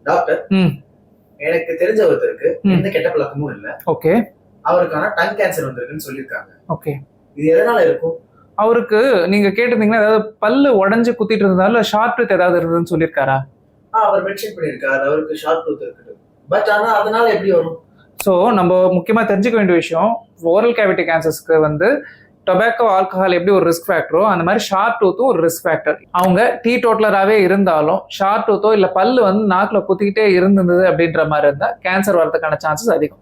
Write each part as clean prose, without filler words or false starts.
Doctor, எனக்கு தெரிஞ்ச ஒருத்தருக்கு எந்த கெட்ட பழக்கமும் இல்ல. ஓகே. அவருக்கான டங் கேன்சர் வந்திருக்குன்னு சொல்லியிருக்காங்க. ஓகே. இது எதனால இருக்கும்? அவருக்கு நீங்க கேட்டிருந்தீங்கன்னா ஏதாவது பல்லு உடஞ்சு குத்திட்டு இருந்தாலும் ஷார்ட் டூத் ஏதாவது இருந்ததுன்னு சொல்லியிருக்காரா? அவர் மென்ஷன் பண்ணியிருக்காரு அவருக்கு ஷார்ட் டூத் இருக்குது. பட் ஆனா அதனால எப்படி வரும்? ஸோ நம்ம முக்கியமாக தெரிஞ்சுக்க வேண்டிய விஷயம், ஓரல் கேவிட்டி கேன்சர்ஸ்க்கு வந்து டொபாக்கோ, ஆல்கஹால் எப்படி ஒரு ரிஸ்க் ஃபேக்டரோ அந்த மாதிரி ஷார்ட் டூத்தும் ஒரு ரிஸ்க் ஃபேக்டர். அவங்க டீ டோட்டலராகவே இருந்தாலும் ஷார்ட் டூத்தோ இல்லை பல்லு வந்து நாக்கில் குத்திக்கிட்டே இருந்தது அப்படின்ற மாதிரி இருந்தால் கேன்சர் வரதுக்கான சான்சஸ் அதிகம்.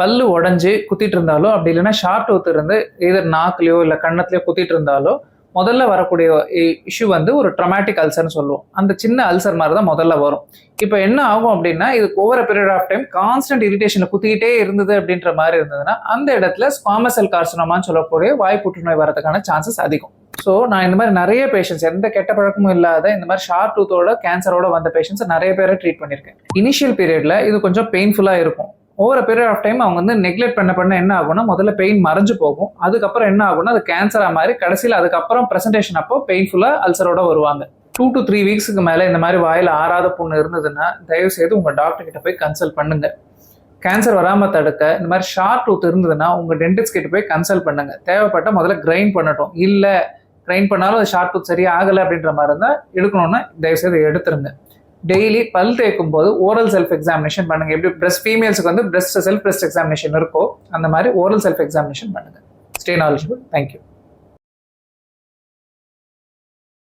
பல்லு உடஞ்சி குத்திட்டு இருந்தாலோ அப்படி இல்லைன்னா ஷார்ட் டூத் இருந்து எதர் நாக்குலையோ இல்லை கண்ணத்துலையோ குத்திட்டு இருந்தாலோ முதல்ல வரக்கூடிய இஷ்யூ வந்து ஒரு ட்ரமாட்டிக் அல்சர்னு சொல்லுவோம். அந்த சின்ன அல்சர் மாதிரி தான் முதல்ல வரும். இப்போ என்ன ஆகும் அப்படின்னா, இது over period of time constant இரிட்டேஷனில் குத்திக்கிட்டே இருந்தது அப்படின்ற மாதிரி இருந்ததுன்னா அந்த இடத்துல ஸ்குவாமஸ் செல் கார்சினோமான்னு சொல்லக்கூடிய வாய் புற்றுநோய் வரதுக்கான சான்சஸ் அதிகம். ஸோ நான் இந்த மாதிரி நிறைய பேஷண்ட்ஸ், எந்த கெட்ட பழக்கமும் இல்லாத இந்த மாதிரி ஷார்ட் டூத்தோட கேன்சரோட வந்த பேஷண்ட்ஸ் நிறைய பேரை ட்ரீட் பண்ணியிருக்கேன். இனிஷியல் பீரியட்ல இது கொஞ்சம் பெயின்ஃபுல்லாக இருக்கும். ஓவர் பீரியட் ஆஃப் டைம் அவங்க வந்து நெக்லெக்ட் பண்ண என்ன ஆகும்னா, முதல்ல பெயின் மறைஞ்சு போகும். அதுக்கப்புறம் என்ன ஆகும்னா அது கேன்சரா மாதிரி கடைசியில் அதுக்கப்புறம் ப்ரெசன்டேஷன் அப்போ பெயின்ஃபுல்லாக அல்சரோட வருவாங்க. 2 to 3 வீக்ஸுக்கு மேலே இந்த மாதிரி வாயில் ஆறாத புண்ணு இருந்ததுன்னா தயவு செய்து உங்கள் டாக்டர் கிட்ட போய் கன்சல்ட் பண்ணுங்க. கேன்சர் வராமல் தடுக்க இந்த மாதிரி ஷார்ட் டூத் இருந்ததுன்னா உங்கள் டென்டிஸ்ட் கிட்ட போய் கன்சல்ட் பண்ணுங்க. தேவைப்பட்ட முதல்ல கிரைண்ட் பண்ணட்டும். இல்லை கிரைண்ட் பண்ணாலும் அது ஷார்ட் டூத் சரியாக ஆகலை அப்படின்ற மாதிரி இருந்தால் எடுக்கணும்னா தயவு செய்து எடுத்துருங்க. டெய்லி பல் தேய்க்கும் போது ஓரல் செல்ஃப் எக்ஸாமினேஷன் பண்ணுங்க. எப்படி பிரஸ்ட் ஃபீமேல்ஸுக்கு வந்து செல்ஃப் பிரஸ்ட் எக்ஸாமினேஷன் இருக்கோ அந்த மாதிரி ஓரல் செல்ஃப் எக்ஸாமினேஷன் பண்ணுங்க. Stay knowledgeable. தேங்க்யூ.